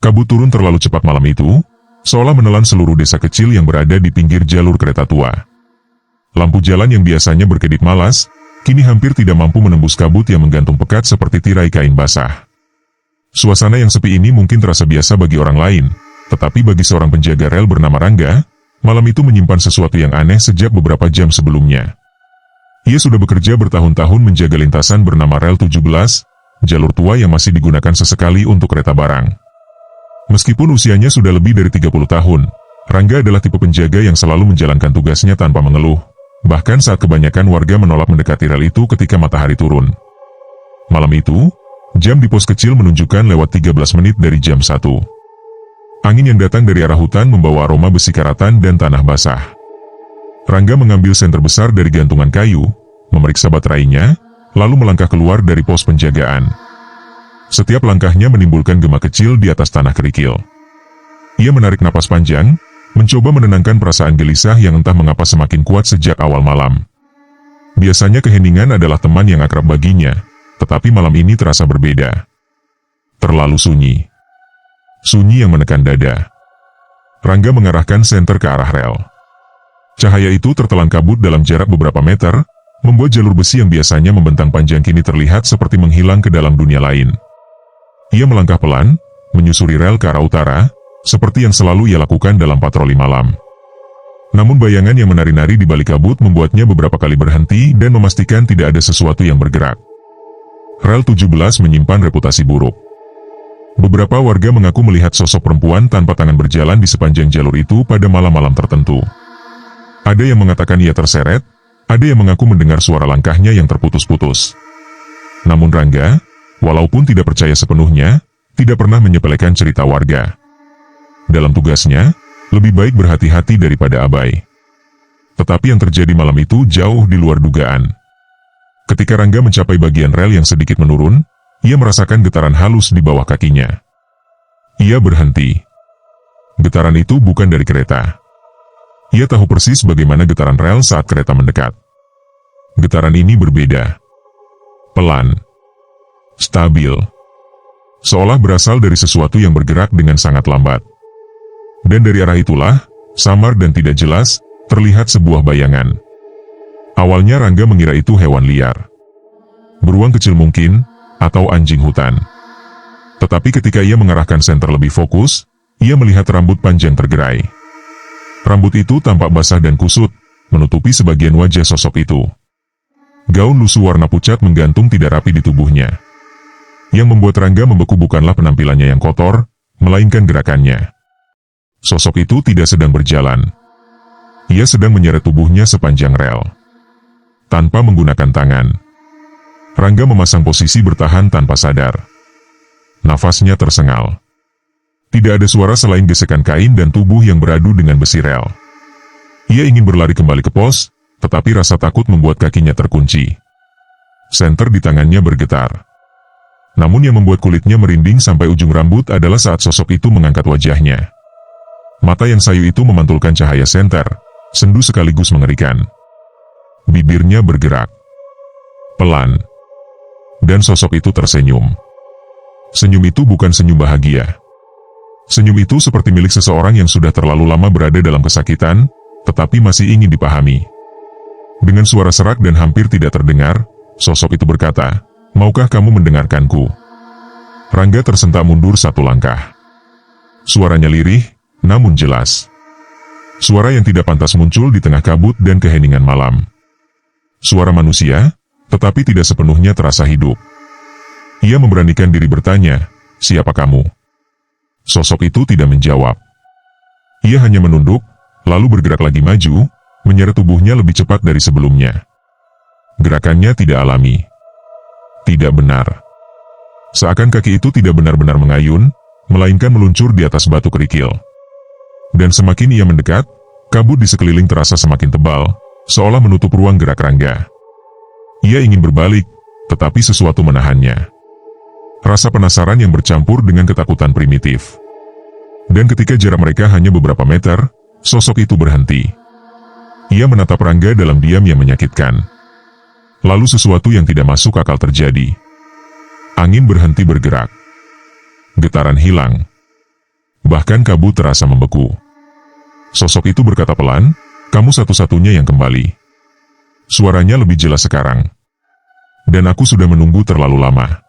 Kabut turun terlalu cepat malam itu, seolah menelan seluruh desa kecil yang berada di pinggir jalur kereta tua. Lampu jalan yang biasanya berkedip malas, kini hampir tidak mampu menembus kabut yang menggantung pekat seperti tirai kain basah. Suasana yang sepi ini mungkin terasa biasa bagi orang lain, tetapi bagi seorang penjaga rel bernama Rangga, malam itu menyimpan sesuatu yang aneh sejak beberapa jam sebelumnya. Ia sudah bekerja bertahun-tahun menjaga lintasan bernama Rel 17, jalur tua yang masih digunakan sesekali untuk kereta barang. Meskipun usianya sudah lebih dari 30 tahun, Rangga adalah tipe penjaga yang selalu menjalankan tugasnya tanpa mengeluh, bahkan saat kebanyakan warga menolak mendekati rel itu ketika matahari turun. Malam itu, jam di pos kecil menunjukkan lewat 13 menit dari jam 1. Angin yang datang dari arah hutan membawa aroma besi karatan dan tanah basah. Rangga mengambil senter besar dari gantungan kayu, memeriksa baterainya, lalu melangkah keluar dari pos penjagaan. Setiap langkahnya menimbulkan gema kecil di atas tanah kerikil. Ia menarik napas panjang, mencoba menenangkan perasaan gelisah yang entah mengapa semakin kuat sejak awal malam. Biasanya keheningan adalah teman yang akrab baginya, tetapi malam ini terasa berbeda. Terlalu sunyi. Sunyi yang menekan dada. Rangga mengarahkan senter ke arah rel. Cahaya itu tertelan kabut dalam jarak beberapa meter, membuat jalur besi yang biasanya membentang panjang kini terlihat seperti menghilang ke dalam dunia lain. Ia melangkah pelan, menyusuri rel ke arah utara, seperti yang selalu ia lakukan dalam patroli malam. Namun bayangan yang menari-nari di balik kabut membuatnya beberapa kali berhenti dan memastikan tidak ada sesuatu yang bergerak. Rel 17 menyimpan reputasi buruk. Beberapa warga mengaku melihat sosok perempuan tanpa tangan berjalan di sepanjang jalur itu pada malam-malam tertentu. Ada yang mengatakan ia terseret, ada yang mengaku mendengar suara langkahnya yang terputus-putus. Namun Rangga, walaupun tidak percaya sepenuhnya, tidak pernah menyepelekan cerita warga. Dalam tugasnya, lebih baik berhati-hati daripada abai. Tetapi yang terjadi malam itu jauh di luar dugaan. Ketika Rangga mencapai bagian rel yang sedikit menurun, ia merasakan getaran halus di bawah kakinya. Ia berhenti. Getaran itu bukan dari kereta. Ia tahu persis bagaimana getaran rel saat kereta mendekat. Getaran ini berbeda. Pelan. Stabil. Seolah berasal dari sesuatu yang bergerak dengan sangat lambat. Dan dari arah itulah, samar dan tidak jelas, terlihat sebuah bayangan. Awalnya Rangga mengira itu hewan liar. Beruang kecil mungkin, atau anjing hutan. Tetapi ketika ia mengarahkan senter lebih fokus, ia melihat rambut panjang tergerai. Rambut itu tampak basah dan kusut, menutupi sebagian wajah sosok itu. Gaun lusuh warna pucat menggantung tidak rapi di tubuhnya. Yang membuat Rangga membeku bukanlah penampilannya yang kotor, melainkan gerakannya. Sosok itu tidak sedang berjalan. Ia sedang menyeret tubuhnya sepanjang rel. Tanpa menggunakan tangan. Rangga memasang posisi bertahan tanpa sadar. Nafasnya tersengal. Tidak ada suara selain gesekan kain dan tubuh yang beradu dengan besi rel. Ia ingin berlari kembali ke pos, tetapi rasa takut membuat kakinya terkunci. Senter di tangannya bergetar. Namun yang membuat kulitnya merinding sampai ujung rambut adalah saat sosok itu mengangkat wajahnya. Mata yang sayu itu memantulkan cahaya senter, sendu sekaligus mengerikan. Bibirnya bergerak. Pelan. Dan sosok itu tersenyum. Senyum itu bukan senyum bahagia. Senyum itu seperti milik seseorang yang sudah terlalu lama berada dalam kesakitan, tetapi masih ingin dipahami. Dengan suara serak dan hampir tidak terdengar, sosok itu berkata, "Maukah kamu mendengarkanku?" Rangga tersentak mundur satu langkah. Suaranya lirih, namun jelas. Suara yang tidak pantas muncul di tengah kabut dan keheningan malam. Suara manusia, tetapi tidak sepenuhnya terasa hidup. Ia memberanikan diri bertanya, "Siapa kamu?" Sosok itu tidak menjawab. Ia hanya menunduk, lalu bergerak lagi maju, menyeret tubuhnya lebih cepat dari sebelumnya. Gerakannya tidak alami. Tidak benar. Seakan kaki itu tidak benar-benar mengayun, melainkan meluncur di atas batu kerikil. Dan semakin ia mendekat, kabut di sekeliling terasa semakin tebal, seolah menutup ruang gerak Rangga. Ia ingin berbalik, tetapi sesuatu menahannya. Rasa penasaran yang bercampur dengan ketakutan primitif. Dan ketika jarak mereka hanya beberapa meter, sosok itu berhenti. Ia menatap Rangga dalam diam yang menyakitkan. Lalu sesuatu yang tidak masuk akal terjadi. Angin berhenti bergerak. Getaran hilang. Bahkan kabut terasa membeku. Sosok itu berkata pelan, "Kamu satu-satunya yang kembali." Suaranya lebih jelas sekarang. "Dan aku sudah menunggu terlalu lama."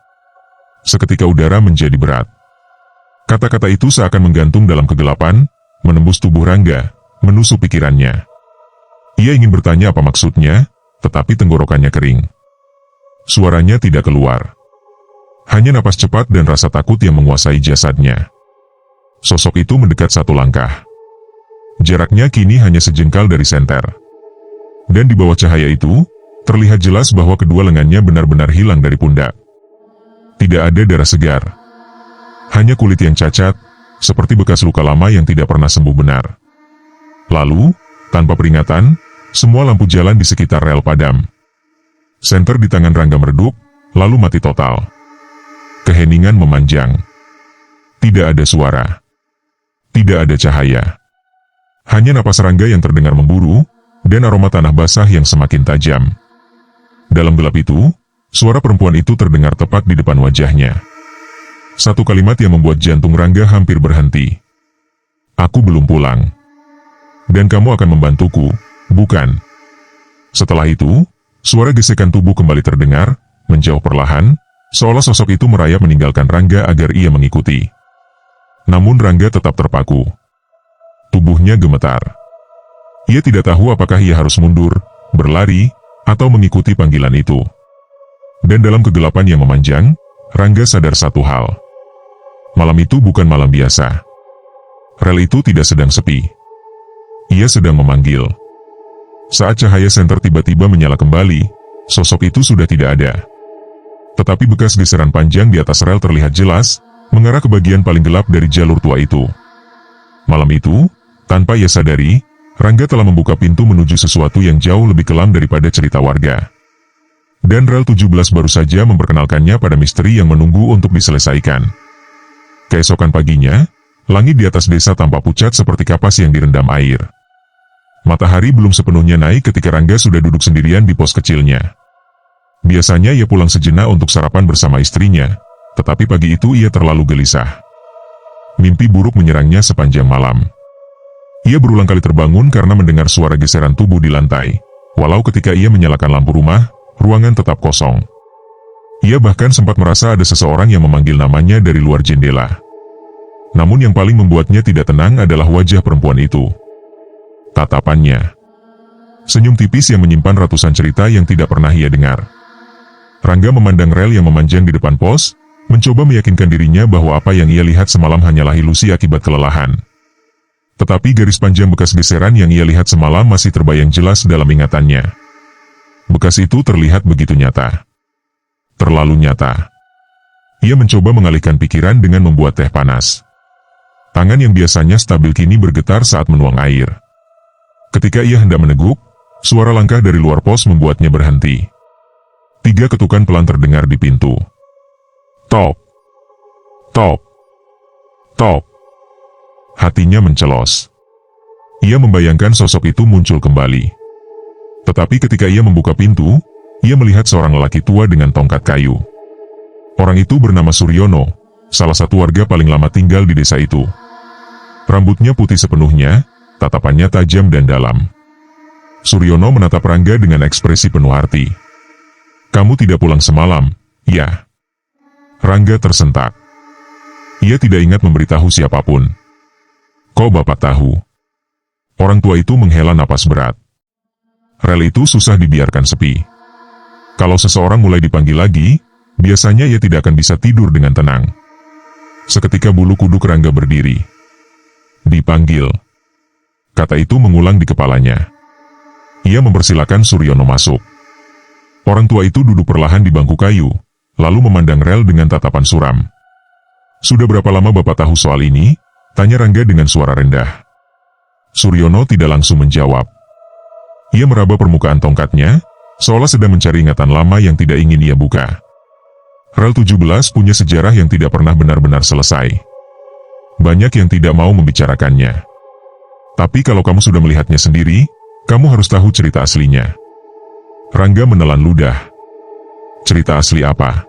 Seketika udara menjadi berat. Kata-kata itu seakan menggantung dalam kegelapan, menembus tubuh Rangga, menusuk pikirannya. Ia ingin bertanya apa maksudnya, tetapi tenggorokannya kering. Suaranya tidak keluar. Hanya napas cepat dan rasa takut yang menguasai jasadnya. Sosok itu mendekat satu langkah. Jaraknya kini hanya sejengkal dari senter. Dan di bawah cahaya itu, terlihat jelas bahwa kedua lengannya benar-benar hilang dari pundak. Tidak ada darah segar. Hanya kulit yang cacat, seperti bekas luka lama yang tidak pernah sembuh benar. Lalu, tanpa peringatan, semua lampu jalan di sekitar rel padam. Senter di tangan Rangga meredup, lalu mati total. Keheningan memanjang. Tidak ada suara. Tidak ada cahaya. Hanya napas Rangga yang terdengar memburu, dan aroma tanah basah yang semakin tajam. Dalam gelap itu, suara perempuan itu terdengar tepat di depan wajahnya. Satu kalimat yang membuat jantung Rangga hampir berhenti. "Aku belum pulang. Dan kamu akan membantuku, bukan?" Setelah itu, suara gesekan tubuh kembali terdengar, menjauh perlahan, seolah sosok itu merayap meninggalkan Rangga agar ia mengikuti. Namun Rangga tetap terpaku. Tubuhnya gemetar. Ia tidak tahu apakah ia harus mundur, berlari, atau mengikuti panggilan itu. Dan dalam kegelapan yang memanjang, Rangga sadar satu hal. Malam itu bukan malam biasa. Rel itu tidak sedang sepi. Ia sedang memanggil. Saat cahaya senter tiba-tiba menyala kembali, sosok itu sudah tidak ada. Tetapi bekas geseran panjang di atas rel terlihat jelas, mengarah ke bagian paling gelap dari jalur tua itu. Malam itu, tanpa ia sadari, Rangga telah membuka pintu menuju sesuatu yang jauh lebih kelam daripada cerita warga. Dan rel 17 baru saja memperkenalkannya pada misteri yang menunggu untuk diselesaikan. Keesokan paginya, langit di atas desa tampak pucat seperti kapas yang direndam air. Matahari belum sepenuhnya naik ketika Rangga sudah duduk sendirian di pos kecilnya. Biasanya ia pulang sejenak untuk sarapan bersama istrinya, tetapi pagi itu ia terlalu gelisah. Mimpi buruk menyerangnya sepanjang malam. Ia berulang kali terbangun karena mendengar suara geseran tubuh di lantai. Walau ketika ia menyalakan lampu rumah, ruangan tetap kosong. Ia bahkan sempat merasa ada seseorang yang memanggil namanya dari luar jendela. Namun yang paling membuatnya tidak tenang adalah wajah perempuan itu. Tatapannya. Senyum tipis yang menyimpan ratusan cerita yang tidak pernah ia dengar. Rangga memandang rel yang memanjang di depan pos, mencoba meyakinkan dirinya bahwa apa yang ia lihat semalam hanyalah ilusi akibat kelelahan. Tetapi garis panjang bekas geseran yang ia lihat semalam masih terbayang jelas dalam ingatannya. Bekas itu terlihat begitu nyata. Terlalu nyata. Ia mencoba mengalihkan pikiran dengan membuat teh panas. Tangan yang biasanya stabil kini bergetar saat menuang air. Ketika ia hendak meneguk, suara langkah dari luar pos membuatnya berhenti. 3 ketukan pelan terdengar di pintu. Tok. Tok. Tok. Hatinya mencelos. Ia membayangkan sosok itu muncul kembali. Tetapi ketika ia membuka pintu, ia melihat seorang lelaki tua dengan tongkat kayu. Orang itu bernama Suryono, salah satu warga paling lama tinggal di desa itu. Rambutnya putih sepenuhnya, tatapannya tajam dan dalam. Suryono menatap Rangga dengan ekspresi penuh arti. "Kamu tidak pulang semalam, ya?" Rangga tersentak. Ia tidak ingat memberitahu siapapun. "Kok Bapak tahu?" Orang tua itu menghela napas berat. Rel itu susah dibiarkan sepi. Kalau seseorang mulai dipanggil lagi, biasanya ia tidak akan bisa tidur dengan tenang. Seketika bulu kuduk Rangga berdiri. "Dipanggil." Kata itu mengulang di kepalanya. Ia mempersilakan Suryono masuk. Orang tua itu duduk perlahan di bangku kayu, lalu memandang rel dengan tatapan suram. "Sudah berapa lama Bapak tahu soal ini?" tanya Rangga dengan suara rendah. Suryono tidak langsung menjawab. Ia meraba permukaan tongkatnya, seolah sedang mencari ingatan lama yang tidak ingin ia buka. Rel 17 punya sejarah yang tidak pernah benar-benar selesai. Banyak yang tidak mau membicarakannya. Tapi kalau kamu sudah melihatnya sendiri, kamu harus tahu cerita aslinya. Rangga menelan ludah. "Cerita asli apa?"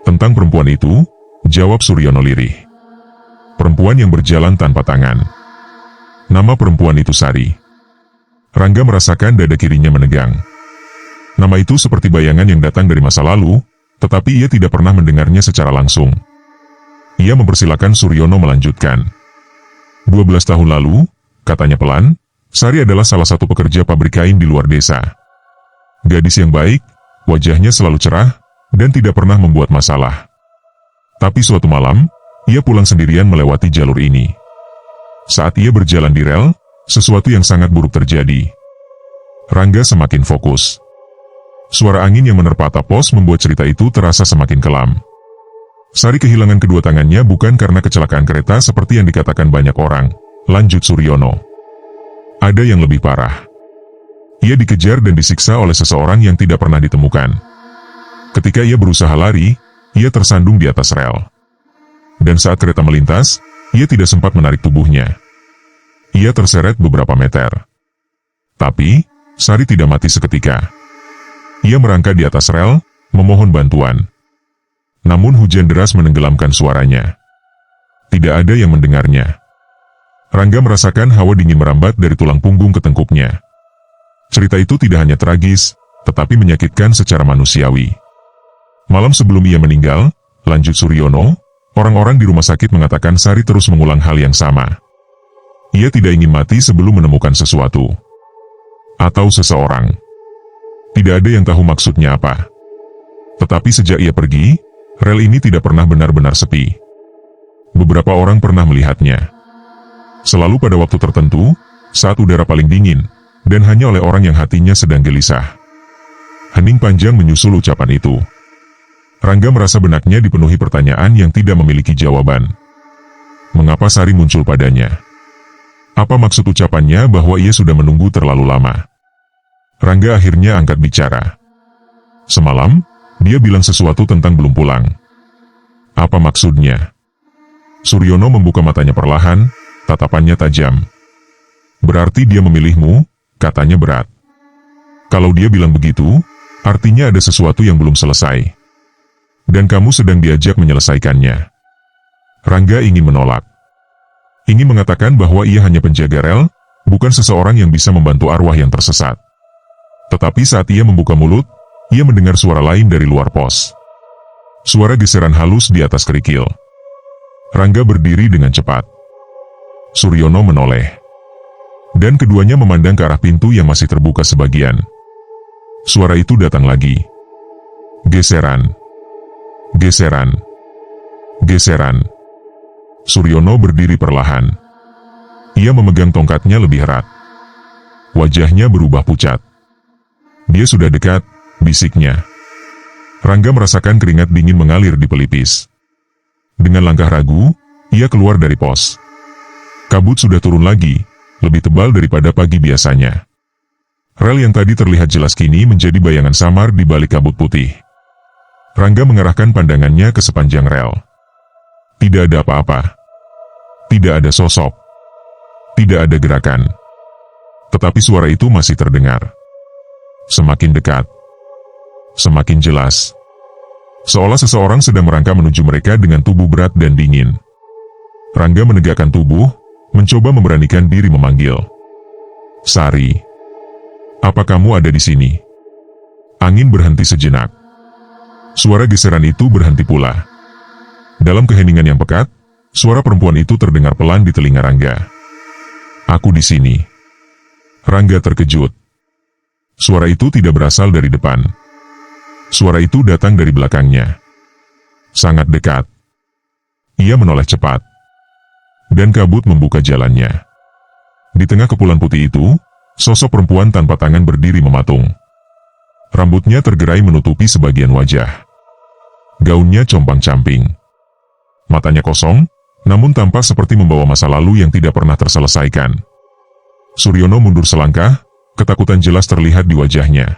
"Tentang perempuan itu," jawab Suryono lirih. perempuan yang berjalan tanpa tangan. Nama perempuan itu Sari. Rangga merasakan dada kirinya menegang. Nama itu seperti bayangan yang datang dari masa lalu, tetapi ia tidak pernah mendengarnya secara langsung. Ia mempersilakan Suryono melanjutkan. 12 tahun lalu, katanya pelan, Sari adalah salah satu pekerja pabrik kain di luar desa. Gadis yang baik, wajahnya selalu cerah, dan tidak pernah membuat masalah. Tapi suatu malam, ia pulang sendirian melewati jalur ini. Saat ia berjalan di rel, sesuatu yang sangat buruk terjadi. Rangga semakin fokus. Suara angin yang menerpa atap pos membuat cerita itu terasa semakin kelam. Sari kehilangan kedua tangannya bukan karena kecelakaan kereta seperti yang dikatakan banyak orang, lanjut Suryono. Ada yang lebih parah. Ia dikejar dan disiksa oleh seseorang yang tidak pernah ditemukan. Ketika ia berusaha lari, ia tersandung di atas rel. Dan saat kereta melintas, ia tidak sempat menarik tubuhnya. Ia terseret beberapa meter. Tapi, Sari tidak mati seketika. Ia merangkak di atas rel, memohon bantuan. Namun hujan deras menenggelamkan suaranya. Tidak ada yang mendengarnya. Rangga merasakan hawa dingin merambat dari tulang punggung ke tengkuknya. Cerita itu tidak hanya tragis, tetapi menyakitkan secara manusiawi. Malam sebelum ia meninggal, lanjut Suryono, orang-orang di rumah sakit mengatakan Sari terus mengulang hal yang sama. Ia tidak ingin mati sebelum menemukan sesuatu. Atau seseorang. Tidak ada yang tahu maksudnya apa. Tetapi sejak ia pergi, rel ini tidak pernah benar-benar sepi. Beberapa orang pernah melihatnya. Selalu pada waktu tertentu, saat udara paling dingin, dan hanya oleh orang yang hatinya sedang gelisah. Hening panjang menyusul ucapan itu. Rangga merasa benaknya dipenuhi pertanyaan yang tidak memiliki jawaban. Mengapa Sari muncul padanya? Apa maksud ucapannya bahwa ia sudah menunggu terlalu lama? Rangga akhirnya angkat bicara. Semalam, dia bilang sesuatu tentang belum pulang. Apa maksudnya? Suryono membuka matanya perlahan, tatapannya tajam. Berarti dia memilihmu, katanya berat. Kalau dia bilang begitu, artinya ada sesuatu yang belum selesai. Dan kamu sedang diajak menyelesaikannya. Rangga ingin menolak. Ingin mengatakan bahwa ia hanya penjaga rel, bukan seseorang yang bisa membantu arwah yang tersesat. Tetapi saat ia membuka mulut, ia mendengar suara lain dari luar pos. Suara geseran halus di atas kerikil. Rangga berdiri dengan cepat. Suryono menoleh. Dan keduanya memandang ke arah pintu yang masih terbuka sebagian. Suara itu datang lagi. Geseran. Geseran. Geseran. Suryono berdiri perlahan. Ia memegang tongkatnya lebih erat. Wajahnya berubah pucat. Dia sudah dekat, bisiknya. Rangga merasakan keringat dingin mengalir di pelipis. Dengan langkah ragu, ia keluar dari pos. Kabut sudah turun lagi, lebih tebal daripada pagi biasanya. Rel yang tadi terlihat jelas kini menjadi bayangan samar di balik kabut putih. Rangga mengarahkan pandangannya ke sepanjang rel. Tidak ada apa-apa. Tidak ada sosok. Tidak ada gerakan. Tetapi suara itu masih terdengar. Semakin dekat. Semakin jelas. Seolah seseorang sedang merangkak menuju mereka dengan tubuh berat dan dingin. Rangga menegakkan tubuh, mencoba memberanikan diri memanggil. Sari. Apa kamu ada di sini? Angin berhenti sejenak. Suara geseran itu berhenti pula. Dalam keheningan yang pekat, suara perempuan itu terdengar pelan di telinga Rangga. Aku di sini. Rangga terkejut. Suara itu tidak berasal dari depan. Suara itu datang dari belakangnya. Sangat dekat. Ia menoleh cepat. Dan kabut membuka jalannya. Di tengah kepulan putih itu, sosok perempuan tanpa tangan berdiri mematung. Rambutnya tergerai menutupi sebagian wajah. Gaunnya compang-camping. Matanya kosong, namun tampak seperti membawa masa lalu yang tidak pernah terselesaikan. Suryono mundur selangkah, ketakutan jelas terlihat di wajahnya.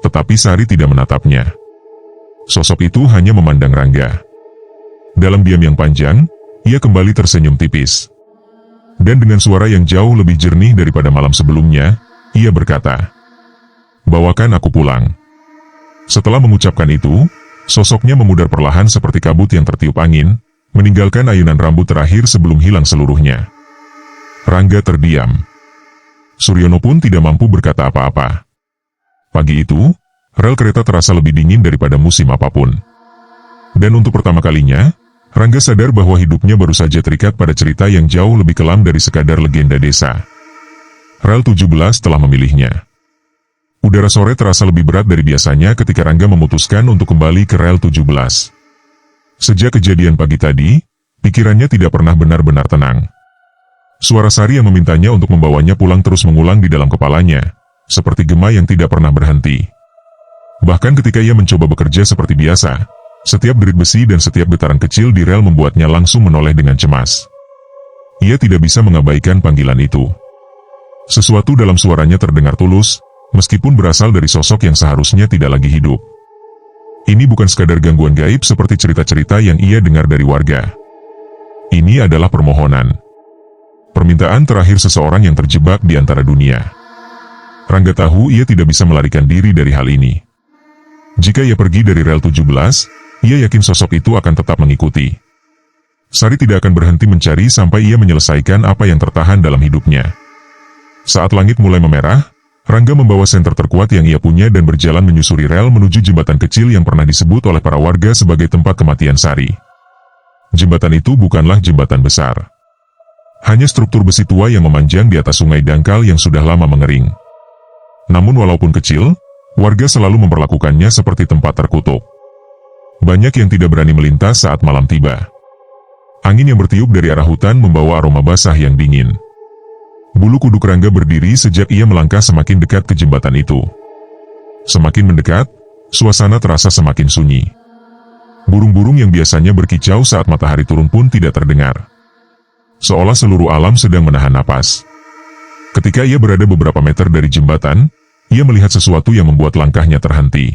Tetapi Sari tidak menatapnya. Sosok itu hanya memandang Rangga. Dalam diam yang panjang, ia kembali tersenyum tipis. Dan dengan suara yang jauh lebih jernih daripada malam sebelumnya, ia berkata, "Bawakan aku pulang." Setelah mengucapkan itu, sosoknya memudar perlahan seperti kabut yang tertiup angin, meninggalkan ayunan rambut terakhir sebelum hilang seluruhnya. Rangga terdiam. Suryono pun tidak mampu berkata apa-apa. Pagi itu, rel kereta terasa lebih dingin daripada musim apapun. Dan untuk pertama kalinya, Rangga sadar bahwa hidupnya baru saja terikat pada cerita yang jauh lebih kelam dari sekadar legenda desa. Rel 17 telah memilihnya. Udara sore terasa lebih berat dari biasanya ketika Rangga memutuskan untuk kembali ke rel 17. Sejak kejadian pagi tadi, pikirannya tidak pernah benar-benar tenang. Suara Sari yang memintanya untuk membawanya pulang terus mengulang di dalam kepalanya, seperti gema yang tidak pernah berhenti. Bahkan ketika ia mencoba bekerja seperti biasa, setiap derit besi dan setiap getaran kecil di rel membuatnya langsung menoleh dengan cemas. Ia tidak bisa mengabaikan panggilan itu. Sesuatu dalam suaranya terdengar tulus, meskipun berasal dari sosok yang seharusnya tidak lagi hidup. Ini bukan sekadar gangguan gaib seperti cerita-cerita yang ia dengar dari warga. Ini adalah permohonan. Permintaan terakhir seseorang yang terjebak di antara dunia. Rangga tahu ia tidak bisa melarikan diri dari hal ini. Jika ia pergi dari rel 17, ia yakin sosok itu akan tetap mengikuti. Sari tidak akan berhenti mencari sampai ia menyelesaikan apa yang tertahan dalam hidupnya. Saat langit mulai memerah, Rangga membawa senter terkuat yang ia punya dan berjalan menyusuri rel menuju jembatan kecil yang pernah disebut oleh para warga sebagai tempat kematian Sari. Jembatan itu bukanlah jembatan besar. Hanya struktur besi tua yang memanjang di atas sungai dangkal yang sudah lama mengering. Namun walaupun kecil, warga selalu memperlakukannya seperti tempat terkutuk. Banyak yang tidak berani melintas saat malam tiba. Angin yang bertiup dari arah hutan membawa aroma basah yang dingin. Bulu kuduk Rangga berdiri sejak ia melangkah semakin dekat ke jembatan itu. Semakin mendekat, suasana terasa semakin sunyi. Burung-burung yang biasanya berkicau saat matahari turun pun tidak terdengar. Seolah seluruh alam sedang menahan napas. Ketika ia berada beberapa meter dari jembatan, ia melihat sesuatu yang membuat langkahnya terhenti.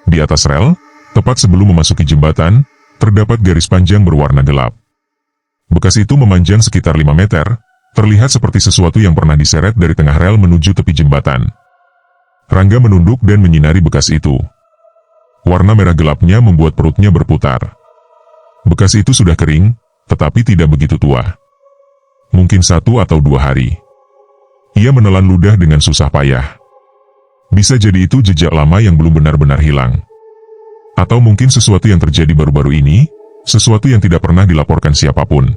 Di atas rel, tepat sebelum memasuki jembatan, terdapat garis panjang berwarna gelap. Bekas itu memanjang sekitar 5 meter, terlihat seperti sesuatu yang pernah diseret dari tengah rel menuju tepi jembatan. Rangga menunduk dan menyinari bekas itu. Warna merah gelapnya membuat perutnya berputar. Bekas itu sudah kering, tetapi tidak begitu tua. Mungkin 1 atau 2 hari. Ia menelan ludah dengan susah payah. Bisa jadi itu jejak lama yang belum benar-benar hilang. Atau mungkin sesuatu yang terjadi baru-baru ini, sesuatu yang tidak pernah dilaporkan siapapun.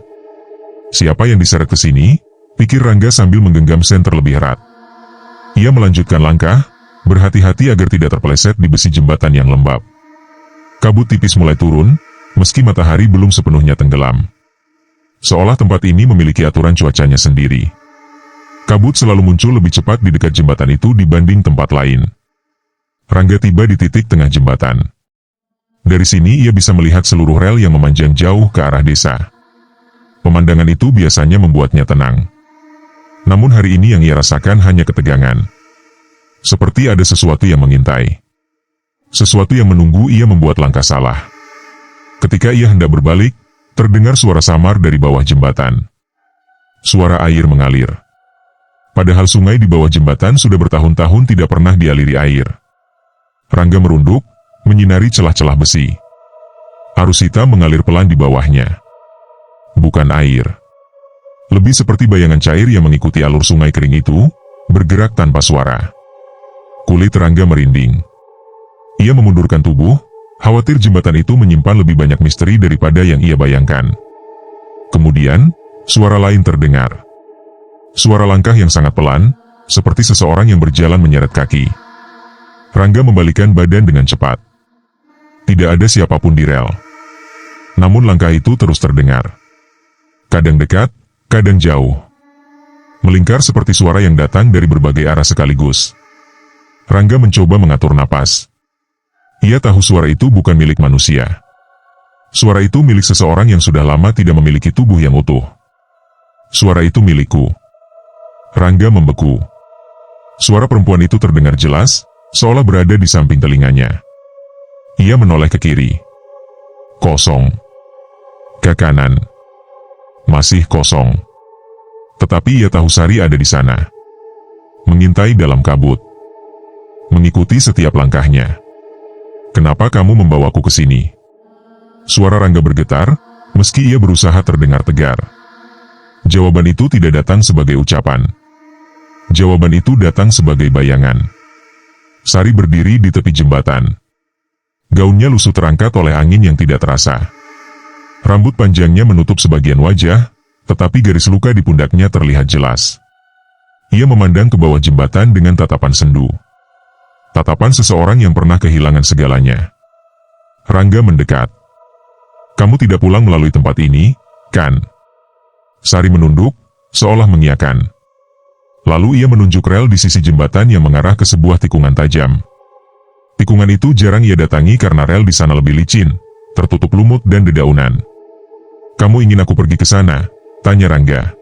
Siapa yang diseret ke sini? Pikir Rangga sambil menggenggam senter lebih erat. Ia melanjutkan langkah, berhati-hati agar tidak terpeleset di besi jembatan yang lembab. Kabut tipis mulai turun, meski matahari belum sepenuhnya tenggelam. Seolah tempat ini memiliki aturan cuacanya sendiri. Kabut selalu muncul lebih cepat di dekat jembatan itu dibanding tempat lain. Rangga tiba di titik tengah jembatan. Dari sini ia bisa melihat seluruh rel yang memanjang jauh ke arah desa. Pemandangan itu biasanya membuatnya tenang. Namun hari ini yang ia rasakan hanya ketegangan. Seperti ada sesuatu yang mengintai. Sesuatu yang menunggu ia membuat langkah salah. Ketika ia hendak berbalik, terdengar suara samar dari bawah jembatan. Suara air mengalir. Padahal sungai di bawah jembatan sudah bertahun-tahun tidak pernah dialiri air. Rangga merunduk, menyinari celah-celah besi. Arus hitam mengalir pelan di bawahnya. Bukan air. Lebih seperti bayangan cair yang mengikuti alur sungai kering itu, bergerak tanpa suara. Kulit Rangga merinding. Ia memundurkan tubuh, khawatir jembatan itu menyimpan lebih banyak misteri daripada yang ia bayangkan. Kemudian, suara lain terdengar. Suara langkah yang sangat pelan, seperti seseorang yang berjalan menyeret kaki. Rangga membalikkan badan dengan cepat. Tidak ada siapapun di rel. Namun langkah itu terus terdengar. Kadang dekat, kadang jauh. Melingkar seperti suara yang datang dari berbagai arah sekaligus. Rangga mencoba mengatur napas. Ia tahu suara itu bukan milik manusia. Suara itu milik seseorang yang sudah lama tidak memiliki tubuh yang utuh. Suara itu milikku. Rangga membeku. Suara perempuan itu terdengar jelas, seolah berada di samping telinganya. Ia menoleh ke kiri. Kosong. Ke kanan. Masih kosong. Tetapi ia tahu Sari ada di sana. Mengintai dalam kabut. Mengikuti setiap langkahnya. Kenapa kamu membawaku ke sini? Suara Rangga bergetar, meski ia berusaha terdengar tegar. Jawaban itu tidak datang sebagai ucapan. Jawaban itu datang sebagai bayangan. Sari berdiri di tepi jembatan. Gaunnya lusuh terangkat oleh angin yang tidak terasa. Rambut panjangnya menutup sebagian wajah, tetapi garis luka di pundaknya terlihat jelas. Ia memandang ke bawah jembatan dengan tatapan sendu. Tatapan seseorang yang pernah kehilangan segalanya. Rangga mendekat. "Kamu tidak pulang melalui tempat ini, kan?" Sari menunduk, seolah mengiyakan. Lalu ia menunjuk rel di sisi jembatan yang mengarah ke sebuah tikungan tajam. Tikungan itu jarang ia datangi karena rel di sana lebih licin, tertutup lumut dan dedaunan. "Kamu ingin aku pergi ke sana?" tanya Rangga.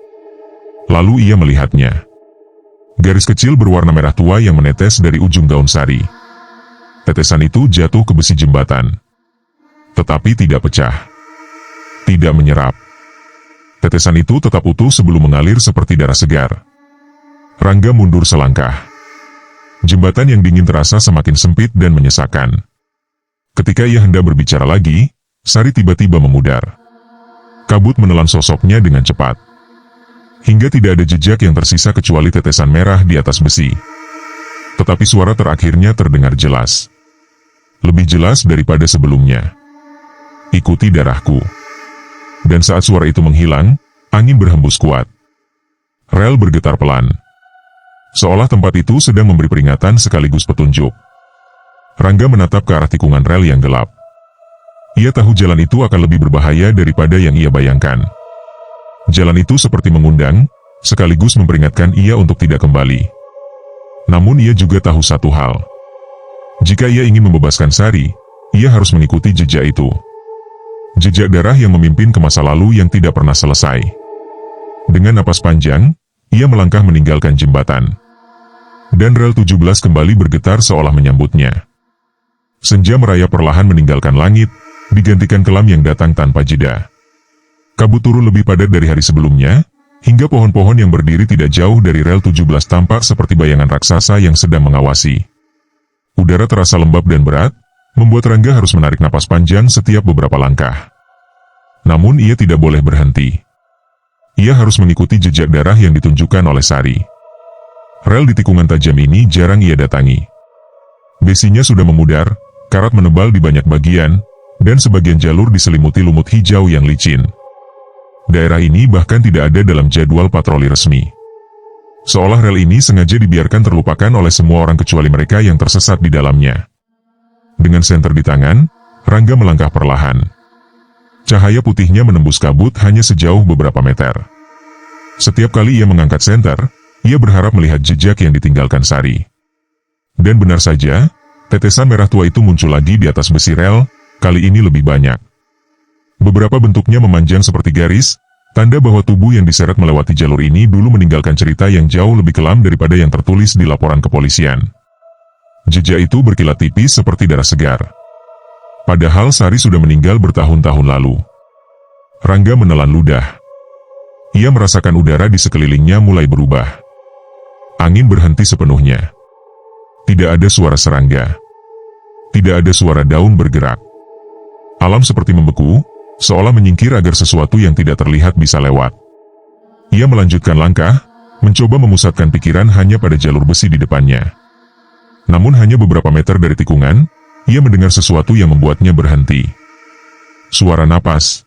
Lalu ia melihatnya. Garis kecil berwarna merah tua yang menetes dari ujung gaun Sari. Tetesan itu jatuh ke besi jembatan. Tetapi tidak pecah. Tidak menyerap. Tetesan itu tetap utuh sebelum mengalir seperti darah segar. Rangga mundur selangkah. Jembatan yang dingin terasa semakin sempit dan menyesakan. Ketika ia hendak berbicara lagi, Sari tiba-tiba memudar. Kabut menelan sosoknya dengan cepat. Hingga tidak ada jejak yang tersisa kecuali tetesan merah di atas besi. Tetapi suara terakhirnya terdengar jelas. Lebih jelas daripada sebelumnya. "Ikuti darahku." Dan saat suara itu menghilang, angin berhembus kuat. Rel bergetar pelan. Seolah tempat itu sedang memberi peringatan sekaligus petunjuk. Rangga menatap ke arah tikungan rel yang gelap. Ia tahu jalan itu akan lebih berbahaya daripada yang ia bayangkan. Jalan itu seperti mengundang, sekaligus memperingatkan ia untuk tidak kembali. Namun ia juga tahu satu hal. Jika ia ingin membebaskan Sari, ia harus mengikuti jejak itu. Jejak darah yang memimpin ke masa lalu yang tidak pernah selesai. Dengan napas panjang, ia melangkah meninggalkan jembatan. Dan rel 17 kembali bergetar seolah menyambutnya. Senja merayap perlahan meninggalkan langit, digantikan kelam yang datang tanpa jeda. Kabut turun lebih padat dari hari sebelumnya, hingga pohon-pohon yang berdiri tidak jauh dari rel 17 tampak seperti bayangan raksasa yang sedang mengawasi. Udara terasa lembab dan berat, membuat Rangga harus menarik napas panjang setiap beberapa langkah. Namun ia tidak boleh berhenti. Ia harus mengikuti jejak darah yang ditunjukkan oleh Sari. Rel di tikungan tajam ini jarang ia datangi. Besinya sudah memudar, karat menebal di banyak bagian, dan sebagian jalur diselimuti lumut hijau yang licin. Daerah ini bahkan tidak ada dalam jadwal patroli resmi. Seolah rel ini sengaja dibiarkan terlupakan oleh semua orang kecuali mereka yang tersesat di dalamnya. Dengan senter di tangan, Rangga melangkah perlahan. Cahaya putihnya menembus kabut hanya sejauh beberapa meter. Setiap kali ia mengangkat senter, ia berharap melihat jejak yang ditinggalkan Sari. Dan benar saja, tetesan merah tua itu muncul lagi di atas besi rel, kali ini lebih banyak. Beberapa bentuknya memanjang seperti garis, tanda bahwa tubuh yang diseret melewati jalur ini dulu meninggalkan cerita yang jauh lebih kelam daripada yang tertulis di laporan kepolisian. Jejak itu berkilat tipis seperti darah segar. Padahal Sari sudah meninggal bertahun-tahun lalu. Rangga menelan ludah. Ia merasakan udara di sekelilingnya mulai berubah. Angin berhenti sepenuhnya. Tidak ada suara serangga. Tidak ada suara daun bergerak. Alam seperti membeku, seolah menyingkir agar sesuatu yang tidak terlihat bisa lewat. Ia melanjutkan langkah, mencoba memusatkan pikiran hanya pada jalur besi di depannya. Namun hanya beberapa meter dari tikungan, ia mendengar sesuatu yang membuatnya berhenti. Suara napas.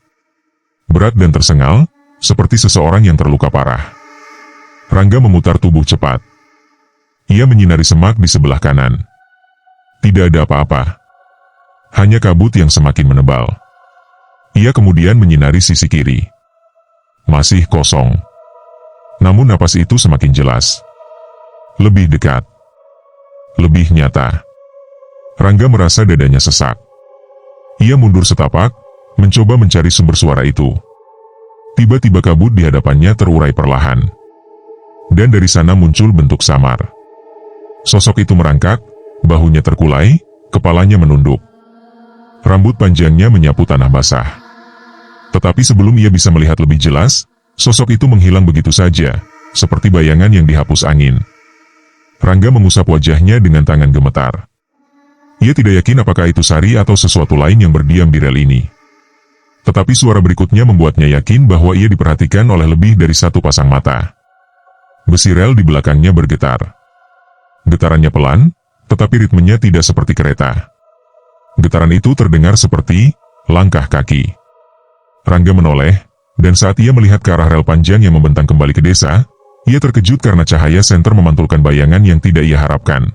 Berat dan tersengal, seperti seseorang yang terluka parah. Rangga memutar tubuh cepat. Ia menyinari semak di sebelah kanan. Tidak ada apa-apa. Hanya kabut yang semakin menebal. Ia kemudian menyinari sisi kiri. Masih kosong. Namun napas itu semakin jelas. Lebih dekat. Lebih nyata. Rangga merasa dadanya sesak. Ia mundur setapak, mencoba mencari sumber suara itu. Tiba-tiba kabut di hadapannya terurai perlahan. Dan dari sana muncul bentuk samar. Sosok itu merangkak, bahunya terkulai, kepalanya menunduk. Rambut panjangnya menyapu tanah basah. Tetapi sebelum ia bisa melihat lebih jelas, sosok itu menghilang begitu saja, seperti bayangan yang dihapus angin. Rangga mengusap wajahnya dengan tangan gemetar. Ia tidak yakin apakah itu Sari atau sesuatu lain yang berdiam di rel ini. Tetapi suara berikutnya membuatnya yakin bahwa ia diperhatikan oleh lebih dari satu pasang mata. Besi rel di belakangnya bergetar. Getarannya pelan, tetapi ritmenya tidak seperti kereta. Getaran itu terdengar seperti langkah kaki. Rangga menoleh, dan saat ia melihat ke arah rel panjang yang membentang kembali ke desa, ia terkejut karena cahaya senter memantulkan bayangan yang tidak ia harapkan.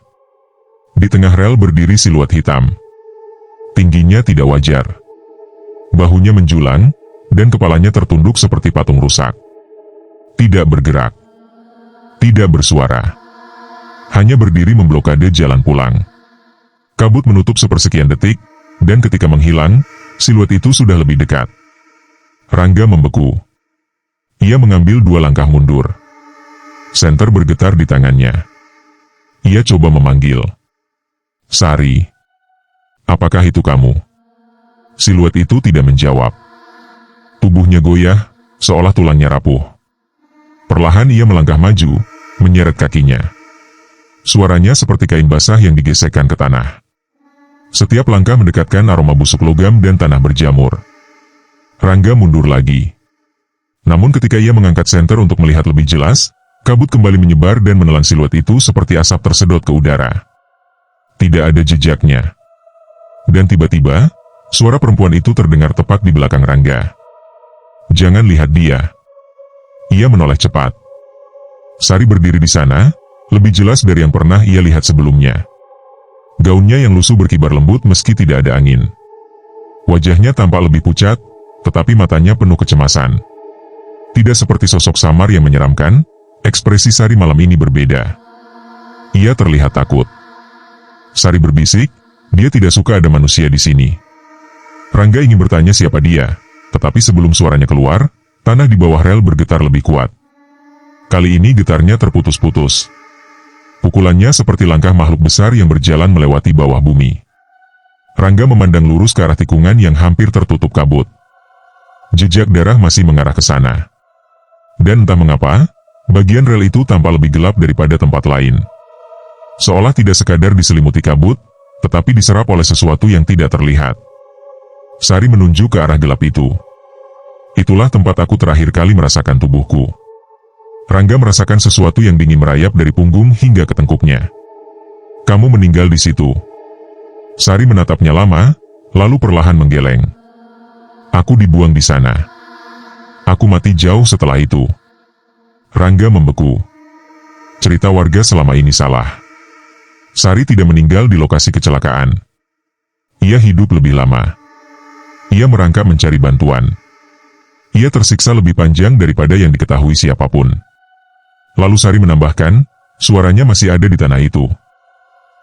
Di tengah rel berdiri siluet hitam. Tingginya tidak wajar. Bahunya menjulang, dan kepalanya tertunduk seperti patung rusak. Tidak bergerak. Tidak bersuara. Hanya berdiri memblokade jalan pulang. Kabut menutup sepersekian detik, dan ketika menghilang, siluet itu sudah lebih dekat. Rangga membeku. Ia mengambil 2 langkah mundur. Senter bergetar di tangannya. Ia coba memanggil. Sari. Apakah itu kamu? Siluet itu tidak menjawab. Tubuhnya goyah, seolah tulangnya rapuh. Perlahan ia melangkah maju, menyeret kakinya. Suaranya seperti kain basah yang digesekkan ke tanah. Setiap langkah mendekatkan aroma busuk logam dan tanah berjamur. Rangga mundur lagi. Namun ketika ia mengangkat senter untuk melihat lebih jelas, kabut kembali menyebar dan menelan siluet itu seperti asap tersedot ke udara. Tidak ada jejaknya. Dan tiba-tiba, suara perempuan itu terdengar tepat di belakang Rangga. Jangan lihat dia. Ia menoleh cepat. Sari berdiri di sana, lebih jelas dari yang pernah ia lihat sebelumnya. Gaunnya yang lusuh berkibar lembut meski tidak ada angin. Wajahnya tampak lebih pucat, tetapi matanya penuh kecemasan. Tidak seperti sosok samar yang menyeramkan, ekspresi Sari malam ini berbeda. Ia terlihat takut. Sari berbisik, dia tidak suka ada manusia di sini. Rangga ingin bertanya siapa dia, tetapi sebelum suaranya keluar, tanah di bawah rel bergetar lebih kuat. Kali ini getarnya terputus-putus. Pukulannya seperti langkah makhluk besar yang berjalan melewati bawah bumi. Rangga memandang lurus ke arah tikungan yang hampir tertutup kabut. Jejak darah masih mengarah ke sana. Dan entah mengapa, bagian rel itu tampak lebih gelap daripada tempat lain. Seolah tidak sekadar diselimuti kabut, tetapi diserap oleh sesuatu yang tidak terlihat. Sari menunjuk ke arah gelap itu. Itulah tempat aku terakhir kali merasakan tubuhku. Rangga merasakan sesuatu yang dingin merayap dari punggung hingga ke tengkuknya. Kamu meninggal di situ. Sari menatapnya lama, lalu perlahan menggeleng. Aku dibuang di sana. Aku mati jauh setelah itu. Rangga membeku. Cerita warga selama ini salah. Sari tidak meninggal di lokasi kecelakaan. Ia hidup lebih lama. Ia merangkak mencari bantuan. Ia tersiksa lebih panjang daripada yang diketahui siapapun. Lalu Sari menambahkan, suaranya masih ada di tanah itu.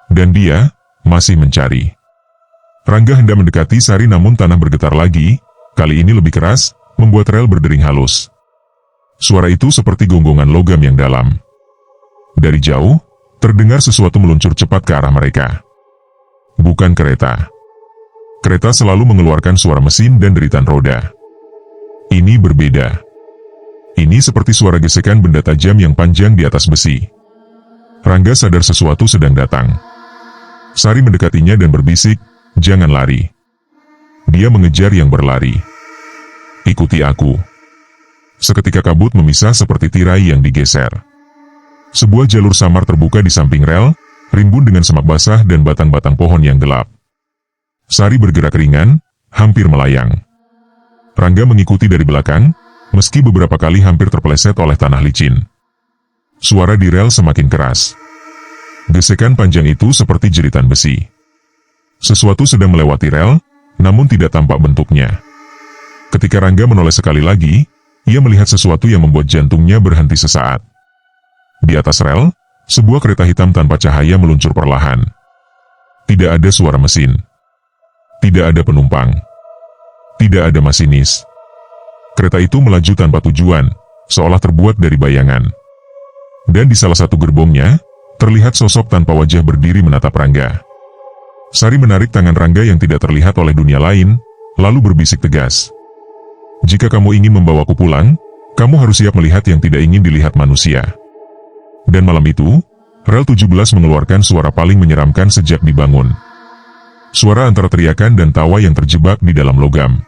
Dan dia masih mencari. Rangga hendak mendekati Sari namun tanah bergetar lagi, kali ini lebih keras, membuat rel berdering halus. Suara itu seperti gonggongan logam yang dalam. Dari jauh, terdengar sesuatu meluncur cepat ke arah mereka. Bukan kereta. Kereta selalu mengeluarkan suara mesin dan deritan roda. Ini berbeda. Ini seperti suara gesekan benda tajam yang panjang di atas besi. Rangga sadar sesuatu sedang datang. Sari mendekatinya dan berbisik, jangan lari. Dia mengejar yang berlari. Ikuti aku. Seketika kabut memisah seperti tirai yang digeser. Sebuah jalur samar terbuka di samping rel, rimbun dengan semak basah dan batang-batang pohon yang gelap. Sari bergerak ringan, hampir melayang. Rangga mengikuti dari belakang, meski beberapa kali hampir terpeleset oleh tanah licin. Suara di rel semakin keras. Gesekan panjang itu seperti jeritan besi. Sesuatu sedang melewati rel, namun tidak tampak bentuknya. Ketika Rangga menoleh sekali lagi, ia melihat sesuatu yang membuat jantungnya berhenti sesaat. Di atas rel, sebuah kereta hitam tanpa cahaya meluncur perlahan. Tidak ada suara mesin. Tidak ada penumpang. Tidak ada masinis. Kereta itu melaju tanpa tujuan, seolah terbuat dari bayangan. Dan di salah satu gerbongnya, terlihat sosok tanpa wajah berdiri menatap Rangga. Sari menarik tangan Rangga yang tidak terlihat oleh dunia lain, lalu berbisik tegas. Jika kamu ingin membawaku pulang, kamu harus siap melihat yang tidak ingin dilihat manusia. Dan malam itu, rel 17 mengeluarkan suara paling menyeramkan sejak dibangun. Suara antara teriakan dan tawa yang terjebak di dalam logam.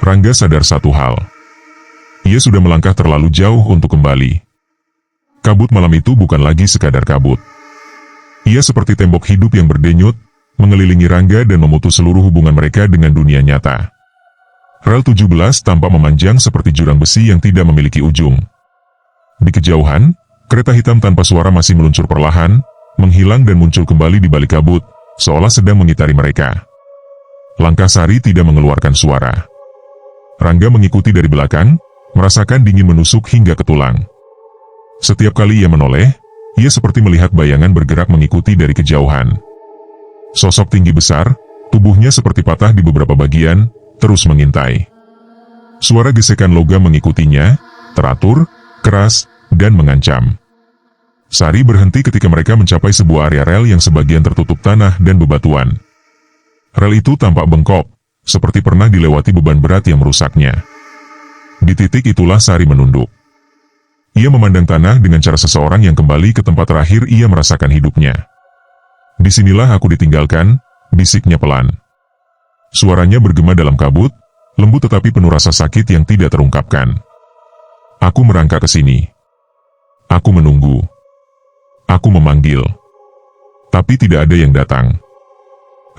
Rangga sadar satu hal. Ia sudah melangkah terlalu jauh untuk kembali. Kabut malam itu bukan lagi sekadar kabut. Ia seperti tembok hidup yang berdenyut, mengelilingi Rangga dan memutus seluruh hubungan mereka dengan dunia nyata. Rel 17 tampak memanjang seperti jurang besi yang tidak memiliki ujung. Di kejauhan, kereta hitam tanpa suara masih meluncur perlahan, menghilang dan muncul kembali di balik kabut, seolah sedang mengitari mereka. Langkah Sari tidak mengeluarkan suara. Rangga mengikuti dari belakang, merasakan dingin menusuk hingga ke tulang. Setiap kali ia menoleh, ia seperti melihat bayangan bergerak mengikuti dari kejauhan. Sosok tinggi besar, tubuhnya seperti patah di beberapa bagian, terus mengintai. Suara gesekan logam mengikutinya, teratur, keras, dan mengancam. Sari berhenti ketika mereka mencapai sebuah area rel yang sebagian tertutup tanah dan bebatuan. Rel itu tampak bengkok, seperti pernah dilewati beban berat yang merusaknya. Di titik itulah Sari menunduk. Ia memandang tanah dengan cara seseorang yang kembali ke tempat terakhir ia merasakan hidupnya. "Disinilah aku ditinggalkan," bisiknya pelan. Suaranya bergema dalam kabut, lembut tetapi penuh rasa sakit yang tidak terungkapkan. "Aku merangkak ke sini. Aku menunggu. Aku memanggil. Tapi tidak ada yang datang."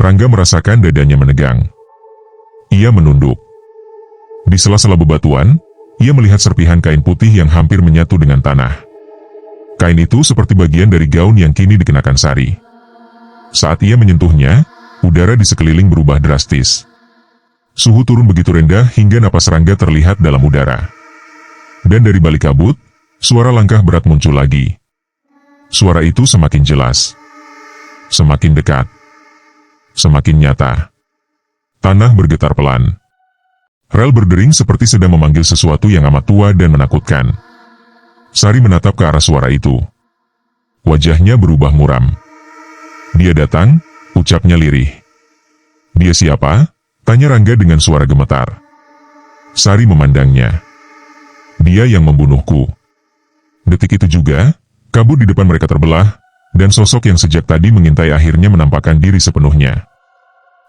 Rangga merasakan dadanya menegang. Ia menunduk. Di sela-sela bebatuan, ia melihat serpihan kain putih yang hampir menyatu dengan tanah. Kain itu seperti bagian dari gaun yang kini dikenakan Sari. Saat ia menyentuhnya, udara di sekeliling berubah drastis. Suhu turun begitu rendah hingga napas Rangga terlihat dalam udara. Dan dari balik kabut, suara langkah berat muncul lagi. Suara itu semakin jelas. Semakin dekat. Semakin nyata. Tanah bergetar pelan. Rel berdering seperti sedang memanggil sesuatu yang amat tua dan menakutkan. Sari menatap ke arah suara itu. Wajahnya berubah muram. "Dia datang," ucapnya lirih. "Dia siapa?" tanya Rangga dengan suara gemetar. Sari memandangnya. "Dia yang membunuhku." Detik itu juga, kabut di depan mereka terbelah, dan sosok yang sejak tadi mengintai akhirnya menampakkan diri sepenuhnya.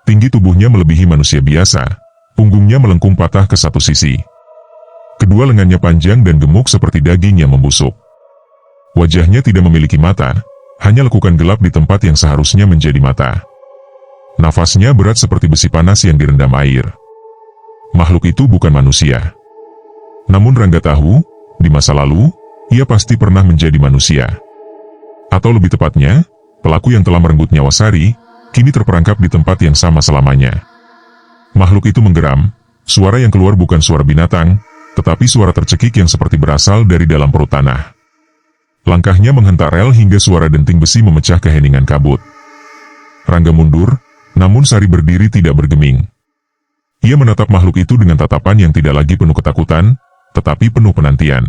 Tinggi tubuhnya melebihi manusia biasa, punggungnya melengkung patah ke satu sisi. Kedua lengannya panjang dan gemuk seperti daging yang membusuk. Wajahnya tidak memiliki mata, hanya lekukan gelap di tempat yang seharusnya menjadi mata. Nafasnya berat seperti besi panas yang direndam air. Makhluk itu bukan manusia. Namun Rangga tahu, di masa lalu, ia pasti pernah menjadi manusia. Atau lebih tepatnya, pelaku yang telah merenggut nyawa Sari, kini terperangkap di tempat yang sama selamanya. Makhluk itu menggeram, suara yang keluar bukan suara binatang, tetapi suara tercekik yang seperti berasal dari dalam perut tanah. Langkahnya menghentak rel hingga suara denting besi memecah keheningan kabut. Rangga mundur, namun Sari berdiri tidak bergeming. Ia menatap makhluk itu dengan tatapan yang tidak lagi penuh ketakutan, tetapi penuh penantian.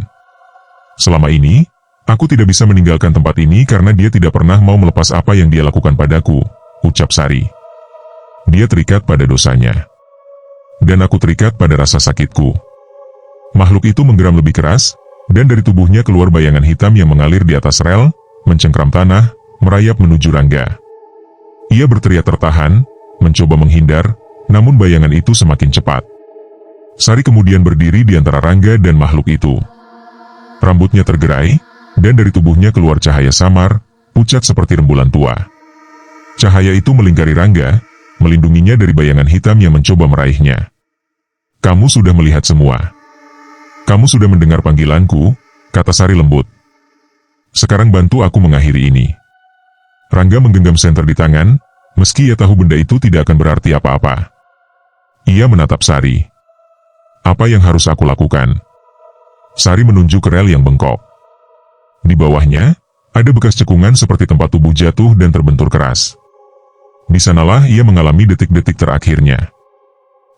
"Selama ini, aku tidak bisa meninggalkan tempat ini karena dia tidak pernah mau melepas apa yang dia lakukan padaku," ucap Sari. "Dia terikat pada dosanya. Dan aku terikat pada rasa sakitku." Makhluk itu menggeram lebih keras, dan dari tubuhnya keluar bayangan hitam yang mengalir di atas rel, mencengkram tanah, merayap menuju Rangga. Ia berteriak tertahan, mencoba menghindar, namun bayangan itu semakin cepat. Sari kemudian berdiri di antara Rangga dan makhluk itu. Rambutnya tergerai, dan dari tubuhnya keluar cahaya samar, pucat seperti rembulan tua. Cahaya itu melingkari Rangga, melindunginya dari bayangan hitam yang mencoba meraihnya. "Kamu sudah melihat semua. Kamu sudah mendengar panggilanku," kata Sari lembut. "Sekarang bantu aku mengakhiri ini." Rangga menggenggam senter di tangan, meski ia tahu benda itu tidak akan berarti apa-apa. Ia menatap Sari. "Apa yang harus aku lakukan?" Sari menunjuk ke rel yang bengkok. Di bawahnya, ada bekas cekungan seperti tempat tubuh jatuh dan terbentur keras. Di sanalah ia mengalami detik-detik terakhirnya.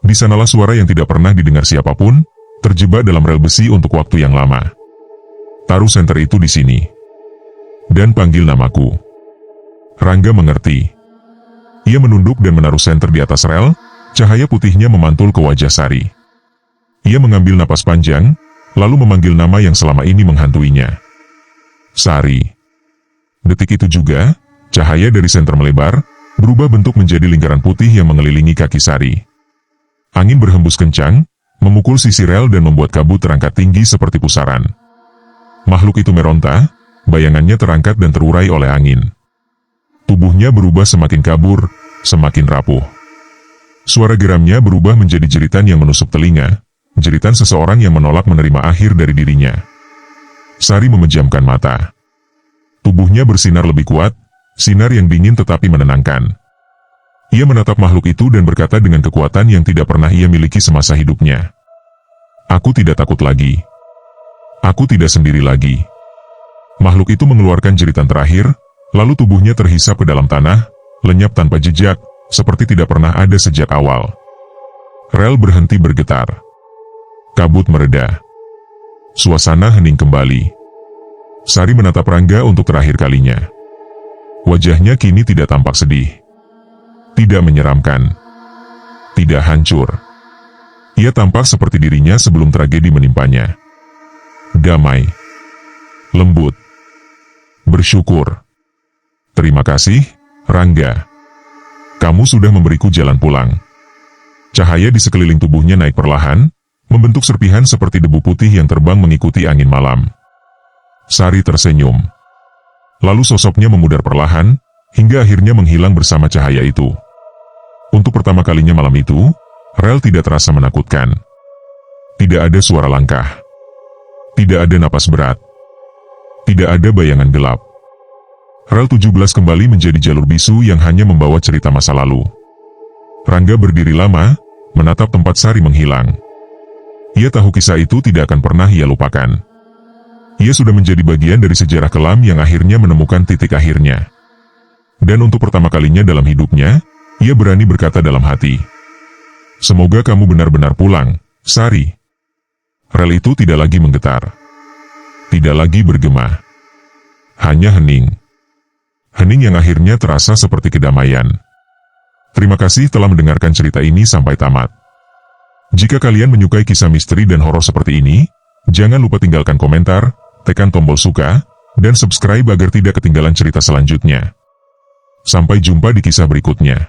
Di sanalah suara yang tidak pernah didengar siapapun, terjebak dalam rel besi untuk waktu yang lama. "Taruh senter itu di sini. Dan panggil namaku." Rangga mengerti. Ia menunduk dan menaruh senter di atas rel, cahaya putihnya memantul ke wajah Sari. Ia mengambil napas panjang, lalu memanggil nama yang selama ini menghantuinya. "Sari." Detik itu juga, cahaya dari senter melebar, berubah bentuk menjadi lingkaran putih yang mengelilingi kaki Sari. Angin berhembus kencang, memukul sisi rel dan membuat kabut terangkat tinggi seperti pusaran. Makhluk itu meronta, bayangannya terangkat dan terurai oleh angin. Tubuhnya berubah semakin kabur, semakin rapuh. Suara geramnya berubah menjadi jeritan yang menusuk telinga, jeritan seseorang yang menolak menerima akhir dari dirinya. Sari memejamkan mata. Tubuhnya bersinar lebih kuat, sinar yang dingin tetapi menenangkan. Ia menatap makhluk itu dan berkata dengan kekuatan yang tidak pernah ia miliki semasa hidupnya. Aku tidak takut lagi. Aku tidak sendiri lagi. Makhluk itu mengeluarkan jeritan terakhir, lalu tubuhnya terhisap ke dalam tanah, lenyap tanpa jejak, seperti tidak pernah ada sejak awal. Rel berhenti bergetar. Kabut mereda. Suasana hening kembali. Sari menatap Rangga untuk terakhir kalinya. Wajahnya kini tidak tampak sedih. Tidak menyeramkan. Tidak hancur. Ia tampak seperti dirinya sebelum tragedi menimpanya. Damai. Lembut. Bersyukur. Terima kasih, Rangga. Kamu sudah memberiku jalan pulang. Cahaya di sekeliling tubuhnya naik perlahan, membentuk serpihan seperti debu putih yang terbang mengikuti angin malam. Sari tersenyum. Lalu sosoknya memudar perlahan, hingga akhirnya menghilang bersama cahaya itu. Untuk pertama kalinya malam itu, rel tidak terasa menakutkan. Tidak ada suara langkah. Tidak ada napas berat. Tidak ada bayangan gelap. Rel 17 kembali menjadi jalur bisu yang hanya membawa cerita masa lalu. Rangga berdiri lama, menatap tempat Sari menghilang. Ia tahu kisah itu tidak akan pernah ia lupakan. Ia sudah menjadi bagian dari sejarah kelam yang akhirnya menemukan titik akhirnya. Dan untuk pertama kalinya dalam hidupnya, ia berani berkata dalam hati, "Semoga kamu benar-benar pulang, Sari." Rel itu tidak lagi menggetar. Tidak lagi bergema. Hanya hening. Hening yang akhirnya terasa seperti kedamaian. Terima kasih telah mendengarkan cerita ini sampai tamat. Jika kalian menyukai kisah misteri dan horor seperti ini, jangan lupa tinggalkan komentar, tekan tombol suka, dan subscribe agar tidak ketinggalan cerita selanjutnya. Sampai jumpa di kisah berikutnya.